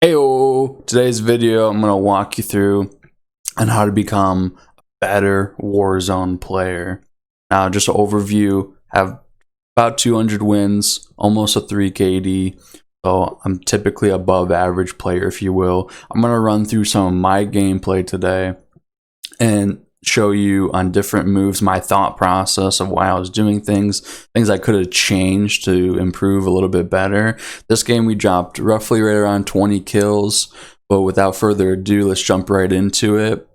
Heyo! Today's video, I'm gonna walk you through on how to become a better Warzone player. Now, just an overview: have about 200 wins, almost a 3 KD. So I'm typically above average player, if you will. I'm gonna run through some of my gameplay today and show you on different moves my thought process of why I was doing things I could have changed to improve a little bit better. This game we dropped roughly right around 20 kills, but without further ado, let's jump right into it.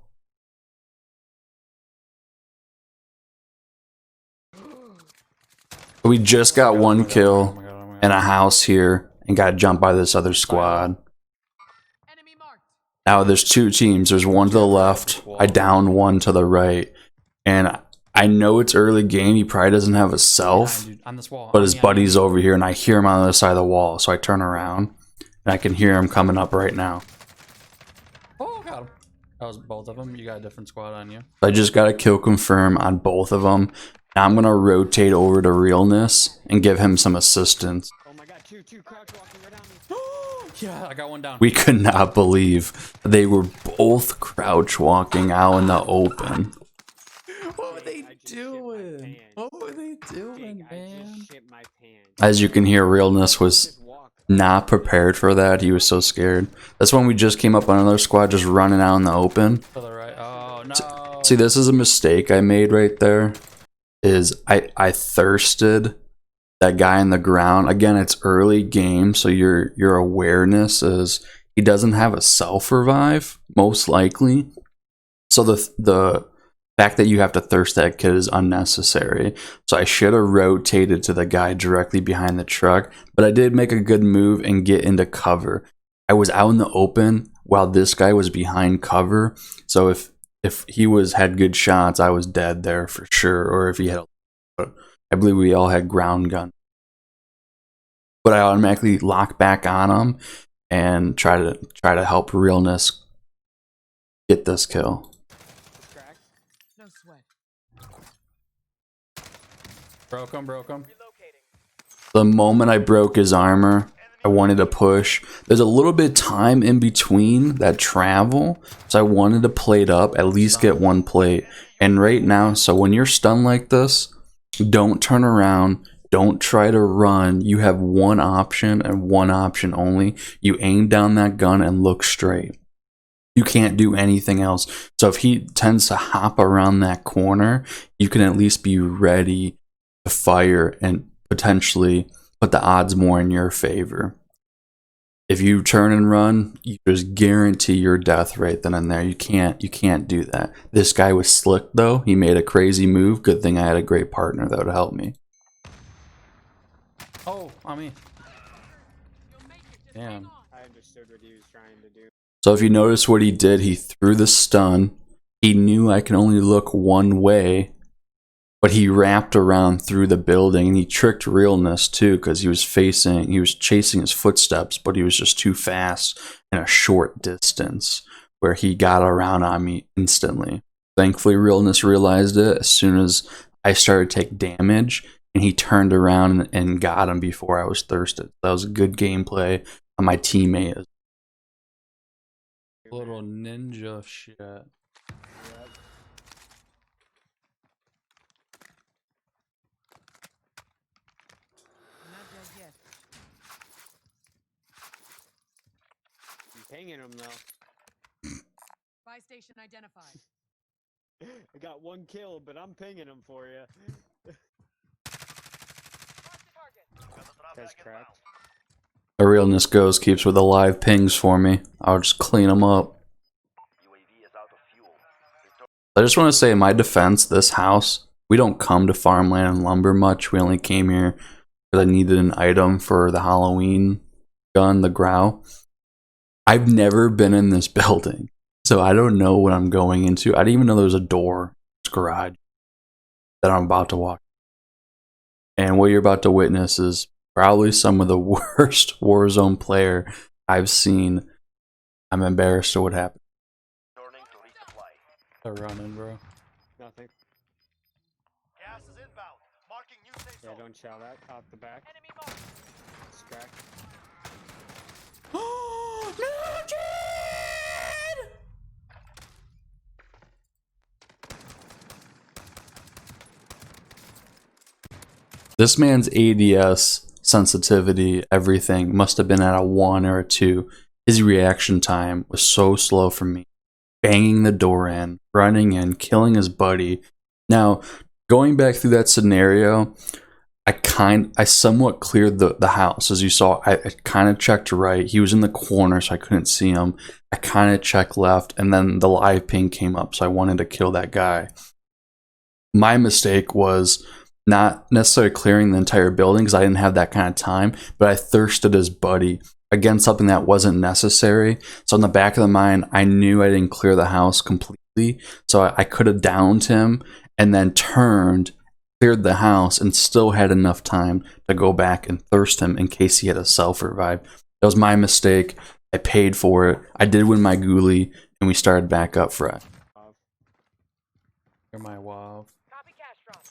We just got one kill in a house here and got jumped by this other squad. Now there's two teams. There's one to the left. I downed one to the right. And I know it's early game. He probably doesn't have a self. But his buddy's over here and I hear him on the other side of the wall. So I turn around and I can hear him coming up right now. Oh, got him. That was both of them. You got a different squad on you. I just got a kill confirm on both of them. Now I'm going to rotate over to Realness and give him some assistance. Oh my god, two crouch walking right on me. Yeah, I got one down. We could not believe they were both crouch walking out in the open. What were they doing? What were they doing, man? As you can hear, Realness was not prepared for that. He was so scared. That's when we just came up on another squad just running out in the open. To the right. Oh, no. See, this is a mistake I made right there. Is I thirsted that guy in the ground. Again, it's early game, so your awareness is he doesn't have a self revive, most likely. So the fact that you have to thirst that kid is unnecessary. So I should have rotated to the guy directly behind the truck, but I did make a good move and get into cover. I was out in the open while this guy was behind cover. So if he had good shots, I was dead there for sure. Or if he had, I believe we all had ground gun. But I automatically lock back on him and try to help Realness get this kill. No sweat. Broke him. The moment I broke his armor, I wanted to push. There's a little bit of time in between that travel, so I wanted to plate up, at least get one plate. And right now, so when you're stunned like this, don't turn around, don't try to run. You have one option and one option only. You aim down that gun and look straight. You can't do anything else. So if he tends to hop around that corner, you can at least be ready to fire and potentially put the odds more in your favor. If you turn and run, you just guarantee your death right then and there. You can't do that. This guy was slick though. He made a crazy move. Good thing I had a great partner though to help me. Oh, on me. Damn. I understood what he was trying to do. So if you notice what he did, he threw the stun. He knew I can only look one way, but he wrapped around through the building and he tricked Realness too, because he was chasing his footsteps, but he was just too fast in a short distance where he got around on me instantly. Thankfully, Realness realized it as soon as I started to take damage, and he turned around and got him before I was thirsted. That was a good gameplay on my teammate. Little ninja shit. Yep. I'm pinging him though. Buy station identified. I got one kill, but I'm pinging him for you. That's cracked. A Realness ghost keeps with the live pings for me. I'll just clean them up. I just want to say in my defense, this house, we don't come to farmland and lumber much. We only came here because I needed an item for the Halloween gun, the Grow. I've never been in this building, so I don't know what I'm going into. I didn't even know there was a door in this garage that I'm about to walk. And what you're about to witness is probably some of the worst Warzone player I've seen. I'm embarrassed at what happened. They're running, bro. Nothing. Gas is inbound. Marking new safe Yeah, zone. don't shout that. Out the back. It's cracked. No! This man's ADS sensitivity, everything must have been at a 1 or a 2. His reaction time was so slow for me. Banging the door in, running in, killing his buddy. Now, going back through that scenario, I somewhat cleared the house. As you saw, I kind of checked right. He was in the corner, so I couldn't see him. I kind of checked left, and then the live ping came up, so I wanted to kill that guy. My mistake was not necessarily clearing the entire building because I didn't have that kind of time, but I thirsted his buddy. Again, something that wasn't necessary. So in the back of the mind, I knew I didn't clear the house completely, so I could have downed him and then turned, cleared the house, and still had enough time to go back and thirst him in case he had a self-revive. That was my mistake. I paid for it. I did win my ghoulie, and we started back up fresh. Here's my WoW. Copy cash drop.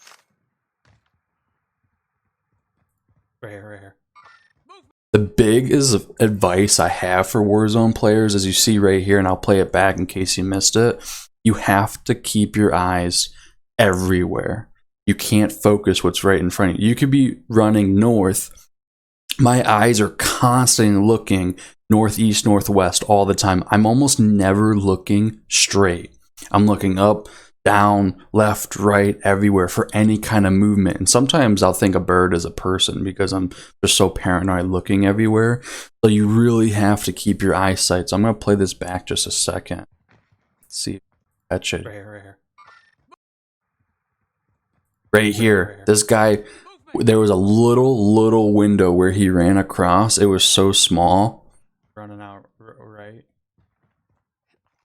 Right here. The biggest advice I have for Warzone players, as you see right here, and I'll play it back in case you missed it, you have to keep your eyes everywhere. You can't focus what's right in front of you. You could be running north. My eyes are constantly looking northeast, northwest all the time. I'm almost never looking straight. I'm looking up, down, left, right, everywhere for any kind of movement. And sometimes I'll think a bird is a person because I'm just so paranoid looking everywhere. So you really have to keep your eyesight. So I'm going to play this back just a second. Let's see. That shit. Right here. This guy, there was a little window where he ran across. It was so small. Running out right.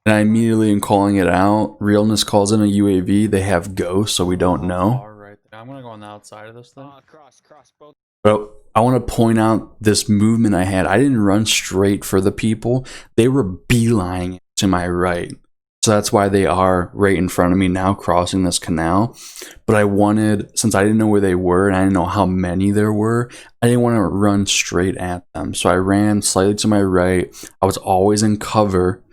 And I immediately am calling it out. Realness calls in a UAV. They have ghosts, so we don't know. Right. I'm gonna go on the outside of this thing. Cross both. But I want to point out this movement I had. I didn't run straight for the people. They were beelining to my right. So that's why they are right in front of me now, crossing this canal. But I wanted, since I didn't know where they were and I didn't know how many there were, I didn't want to run straight at them. So I ran slightly to my right. I was always in cover.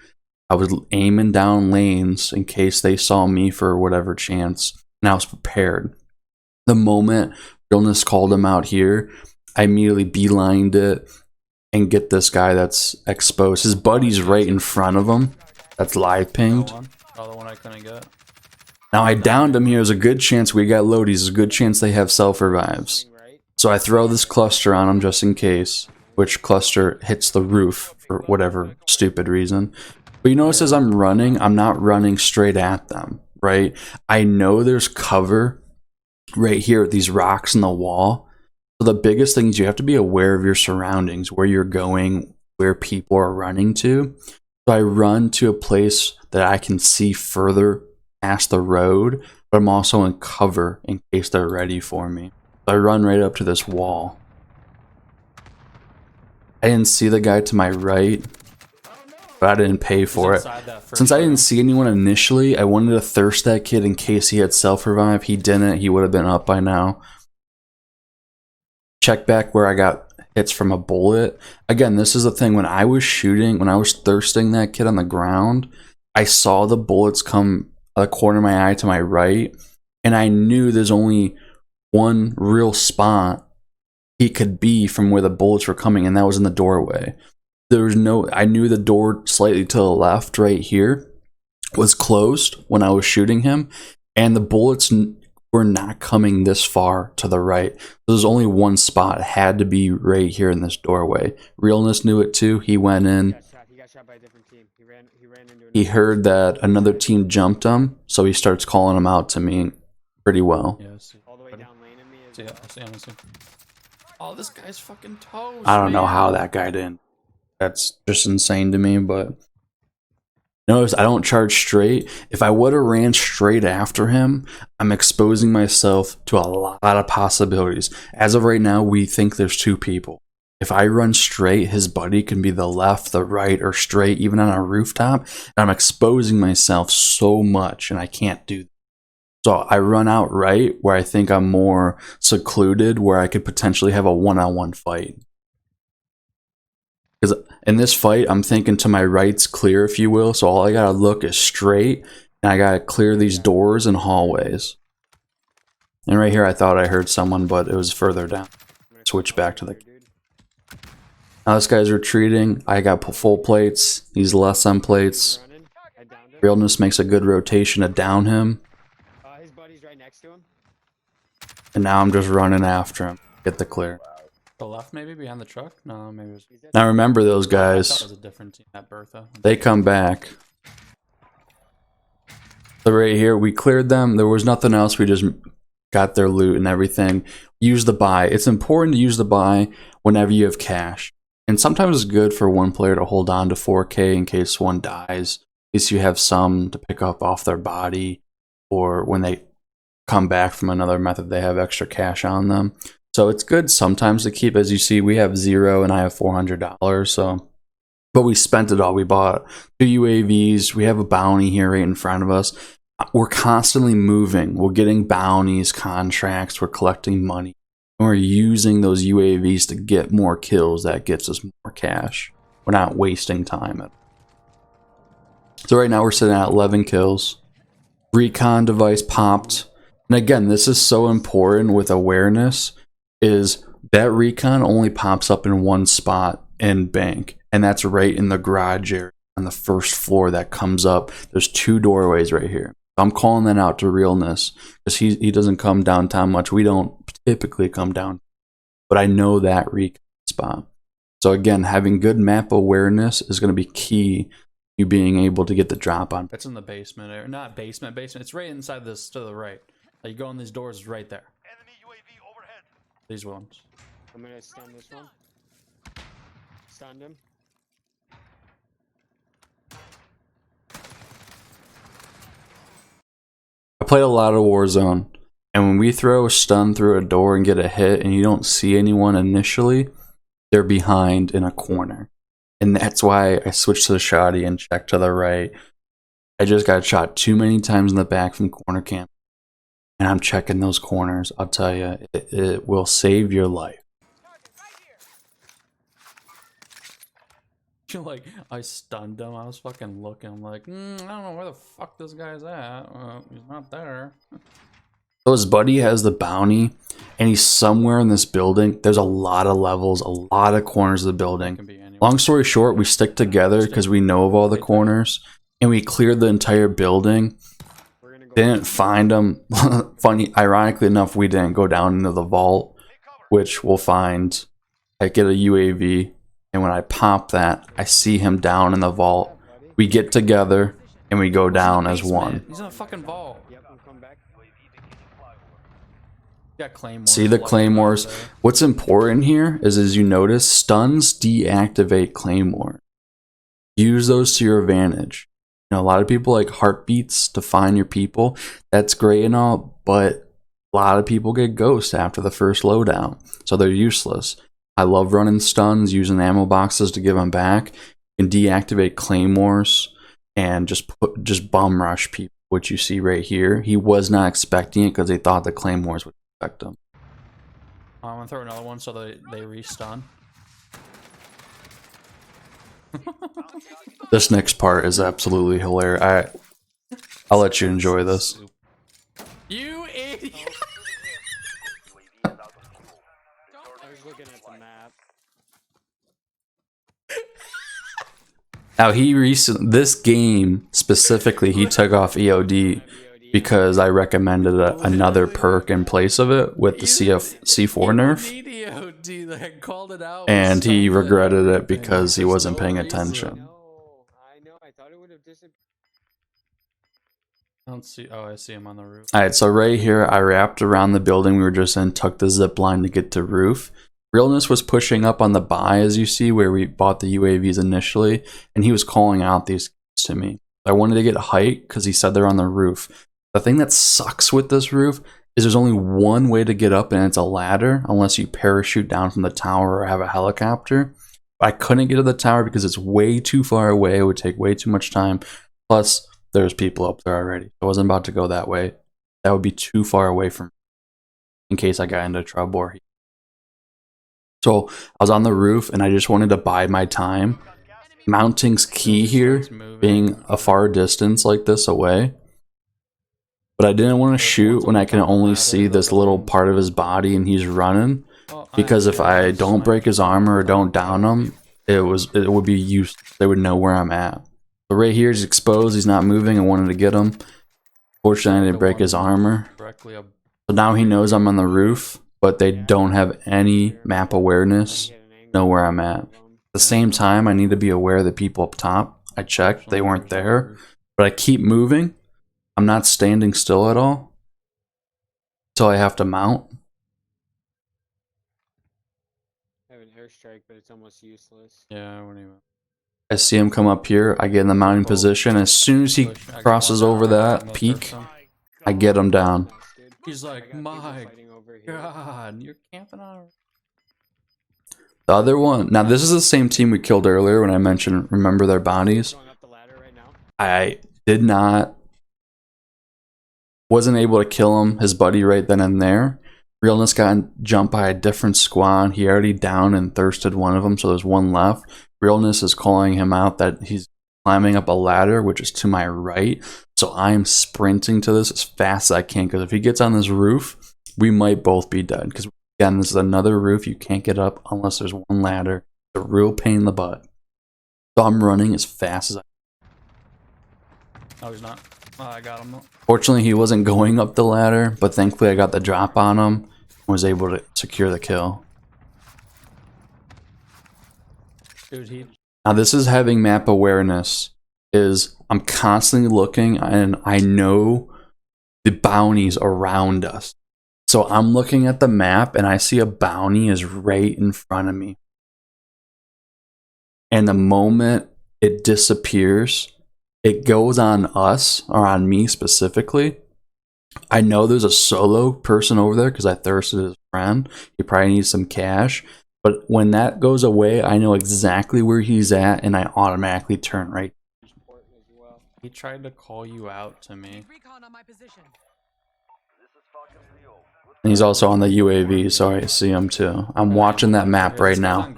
I was aiming down lanes in case they saw me for whatever chance, and I was prepared. The moment Realness called him out here, I immediately beelined it and get this guy that's exposed. His buddy's right in front of him. That's live pinged. Oh, the one I couldn't get. Now I downed him here. There's a good chance we got loadies. There's a good chance they have self-revives. So I throw this cluster on him just in case, which cluster hits the roof for whatever stupid reason. But you notice as I'm running, I'm not running straight at them, right? I know there's cover right here at these rocks in the wall. So the biggest thing is you have to be aware of your surroundings, where you're going, where people are running to. So I run to a place that I can see further past the road, but I'm also in cover in case they're ready for me. So I run right up to this wall. I didn't see the guy to my right, but I didn't pay for it. Since I didn't see anyone initially, I wanted to thirst that kid in case he had self-revive. He didn't. He would have been up by now. Check back where I got hits from a bullet. Again, this is the thing. When I was shooting, when I was thirsting that kid on the ground, I saw the bullets come a corner of my eye to my right, and I knew there's only one real spot he could be from where the bullets were coming, and that was in the doorway. There was no, I knew the door slightly to the left right here was closed when I was shooting him, and the bullets were not coming this far to the right. There's only one spot. It had to be right here in this doorway. Realness knew it too. He went in. He got shot by a different team. He ran into He heard that another team jumped him, so he starts calling him out to me pretty well. Yeah, all the way down lane in me. see. Oh, this guy's fucking toast. I don't know how that guy didn't. That's just insane to me, but notice I don't charge straight. If I would have ran straight after him, I'm exposing myself to a lot of possibilities. As of right now, we think there's two people. If I run straight, his buddy can be the left, the right, or straight, even on a rooftop. And I'm exposing myself so much, and I can't do that. So I run out right, where I think I'm more secluded, where I could potentially have a one-on-one fight. Because in this fight, I'm thinking to my right's clear, if you will. So all I gotta look is straight, and I gotta clear these doors and hallways. And right here I thought I heard someone, but it was further down. Switch back to the... Now this guy's retreating. I got full plates. He's less on plates. Running. I downed him. Realness makes a good rotation to down him. His buddy's right next to him. And now I'm just running after him. Get the clear. The left maybe behind the truck? No, maybe it was... Now remember those I thought it guys. was a different team at Bertha. They come back. So right here, we cleared them. There was nothing else. We just got their loot and everything. Use the buy. It's important to use the buy whenever you have cash. And sometimes it's good for one player to hold on to 4K in case one dies. At least you have some to pick up off their body, or when they come back from another method, they have extra cash on them. So it's good sometimes to keep. As you see, we have 0 and I have $400. So, but we spent it all. We bought 2 UAVs. We have a bounty here right in front of us. We're constantly moving. We're getting bounties, contracts. We're collecting money. And we're using those UAVs to get more kills. That gets us more cash. We're not wasting time. So right now we're sitting at 11 kills. Recon device popped. And again, this is so important with awareness, is that recon only pops up in one spot in bank. And that's right in the garage area on the first floor that comes up. There's 2 doorways right here. I'm calling that out to Realness because he doesn't come downtown much. We don't typically come down, but I know that recon spot. So again, having good map awareness is going to be key to you being able to get the drop on. It's in the basement area. Not basement. It's right inside this to the right. You go in these doors right there. Enemy UAV overhead. These ones. I'm gonna stun this one. Stunned him. I played a lot of Warzone, and when we throw a stun through a door and get a hit and you don't see anyone initially, they're behind in a corner. And that's why I switched to the shotty and checked to the right. I just got shot too many times in the back from corner camp. And I'm checking those corners. I'll tell you, it will save your life. Like, I stunned him. I was fucking looking. I'm like, I don't know where the fuck this guy's at. He's not there. So his buddy has the bounty, and he's somewhere in this building. There's a lot of levels, a lot of corners of the building. Can be anywhere. Long story short, we stick together because we know of all the corners, and we cleared the entire building. We're gonna go. Didn't find him. Funny, ironically enough, we didn't go down into the vault, which we'll find. I get a UAV, and when I pop that, I see him down in the vault. We get together, and we go down as one. He's in a fucking vault. Yep, I'm coming back. Got claymores. See the claymores. What's important here is, as you notice, stuns deactivate claymore. Use those to your advantage. You know, a lot of people like heartbeats to find your people. That's great and all, but a lot of people get ghost after the first loadout, so they're useless. I love running stuns, using ammo boxes to give them back. You can deactivate claymores and just bum rush people, which you see right here. He was not expecting it because they thought the claymores would affect him. I'm gonna throw another one so they restun. This next part is absolutely hilarious. I'll let you enjoy this. You idiot! I was looking at the map. Now this game specifically, he took off EOD because I recommended another perk in place of it with the C4 nerf, They called it out. and he regretted it because he wasn't paying attention. I know. I thought it would have disappeared. I don't see. Oh, I see him on the roof. Alright, so right here, I wrapped around the building we were just in, took the zip line to get to roof. Realness was pushing up on the buy, as you see, where we bought the UAVs initially, and he was calling out these guys to me. I wanted to get height because he said they're on the roof. The thing that sucks with this roof is there's only one way to get up, and it's a ladder, unless you parachute down from the tower or have a helicopter. I couldn't get to the tower because it's way too far away. It would take way too much time. Plus, there's people up there already. I wasn't about to go that way. That would be too far away from me in case I got into trouble. Or so I was on the roof, and I just wanted to bide my time. Mounting's key here, being a far distance like this away. but I didn't want to shoot when I can only see this little part of his body and he's running. Because if I don't break his armor or don't down him, it would be used. They would know where I'm at. But right here, he's exposed. He's not moving. I wanted to get him. Fortunately, I didn't break his armor. So now he knows I'm on the roof, but they don't have any map awareness. Know where I'm at. At the same time, I need to be aware of the people up top. I checked. They weren't there. But I keep moving. I'm not standing still at all. Until I have to mount. I have an airstrike, but it's almost useless. Yeah, I wouldn't even. I see him come up here. I get in the mounting position. As soon as he crosses over that peak, I get him down. He's like, my God, you're camping on. The other one, now this is the same team we killed earlier when I mentioned remember their bodies. Going up the ladder right now. I wasn't able to kill him, his buddy right then and there. Realness got jumped by a different squad. He already downed and thirsted one of them, so there's one left. Realness is calling him out that he's climbing up a ladder, which is to my right. So I'm sprinting to this as fast as I can, because if he gets on this roof, we might both be dead. Because again, this is another roof. You can't get up unless there's one ladder. It's a real pain in the butt. So I'm running as fast as I No, he's not. Oh, I got him. Fortunately, he wasn't going up the ladder, but thankfully I got the drop on him and was able to secure the kill. Dude, Now this is having map awareness. Is I'm constantly looking and I know the bounties around us. So I'm looking at the map and I see a bounty is right in front of me. And the moment it disappears, it goes on us, or on me specifically. I know there's a solo person over there because I thirsted his friend. He probably needs some cash. But when that goes away, I know exactly where he's at and I automatically turn right. he tried to call you out to me. Recon on my position. And he's also on the UAV, so I see him too. I'm watching that map right now.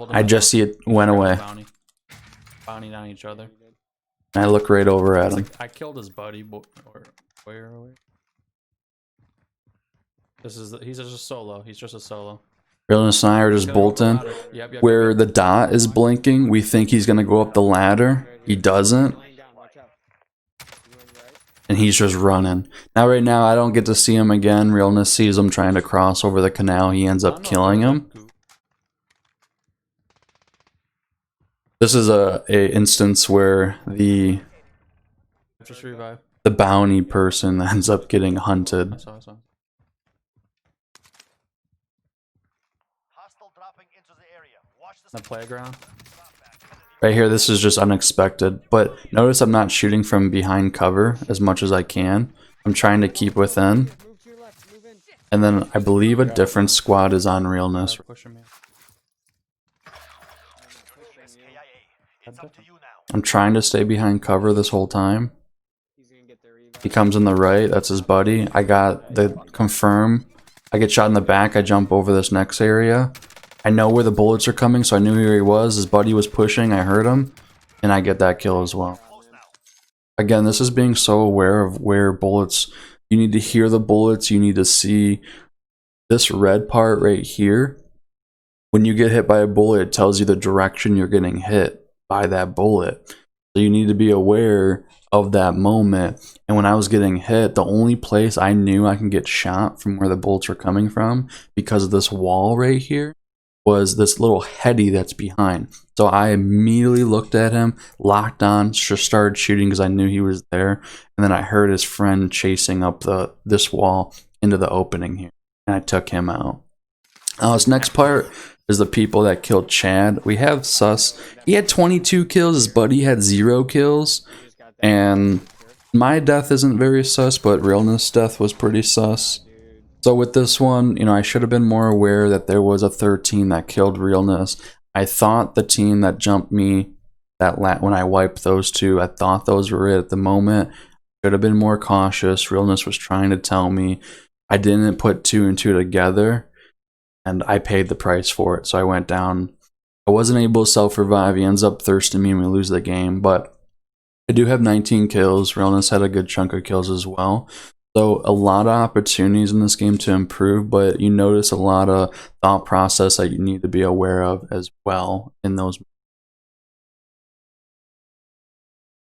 I just see it went away. Bounty on each other. And I look right over at him. Like, I killed his buddy, or where are we? He's just a solo. He's just a solo. Realness and I are just bolting. Yep, Where the dot is blinking, we think he's gonna go up the ladder. He doesn't. And he's just running. Now right now I don't get to see him again. Realness sees him trying to cross over the canal. He ends up killing him. This is a instance where the Just revive. bounty person ends up getting hunted. I saw. Hostile dropping into the area. Watch The playground. Right here, this is just unexpected. But notice I'm not shooting from behind cover as much as I can. I'm trying to keep within. Move to your left. Move in. And then I believe a different squad is on Realness. They're pushing me. It's up to you now. I'm trying to stay behind cover this whole time. He's gonna get the revive. He comes in the right. That's his buddy. I got the confirm. I get shot in the back. I jump over this next area. I know where the bullets are coming, so I knew where he was. His buddy was pushing. I heard him. And I get that kill as well. Again, this is being so aware of where bullets... You need to hear the bullets. You need to see this red part right here. When you get hit by a bullet, it tells you the direction you're getting hit by that bullet. So you need to be aware of that moment. And when I was getting hit, the only place I knew I can get shot from where the bullets were coming from, because of this wall right here, was this little heady that's behind. So I immediately looked at him, locked on, just started shooting because I knew he was there. And then I heard his friend chasing up this wall into the opening here. And I took him out. Now this next part is the people that killed Chad. We have Sus. He had 22 kills. His buddy had 0 kills. And my death isn't very sus, but Realness' death was pretty sus. So with this one, you know, I should have been more aware that there was a third team that killed Realness. I thought the team that jumped me when I wiped those two, I thought those were it at the moment. Should have been more cautious. Realness was trying to tell me. I didn't put 2 and 2 together, and I paid the price for it. So I went down. I wasn't able to self-revive. He ends up thirsting me and we lose the game, but I do have 19 kills. Realness had a good chunk of kills as well. So a lot of opportunities in this game to improve, but you notice a lot of thought process that you need to be aware of as well in those.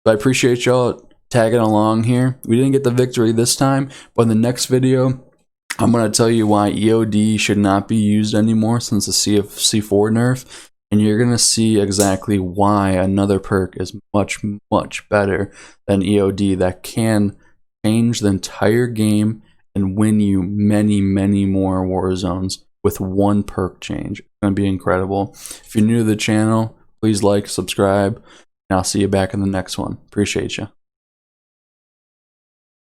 So I appreciate y'all tagging along here. We didn't get the victory this time, but in the next video, I'm going to tell you why EOD should not be used anymore since the C4 nerf, and you're going to see exactly why another perk is much, much better than EOD that can change the entire game and win you many, many more war zones with one perk change. It's going to be incredible. If you're new to the channel, please like, subscribe, and I'll see you back in the next one. Appreciate you.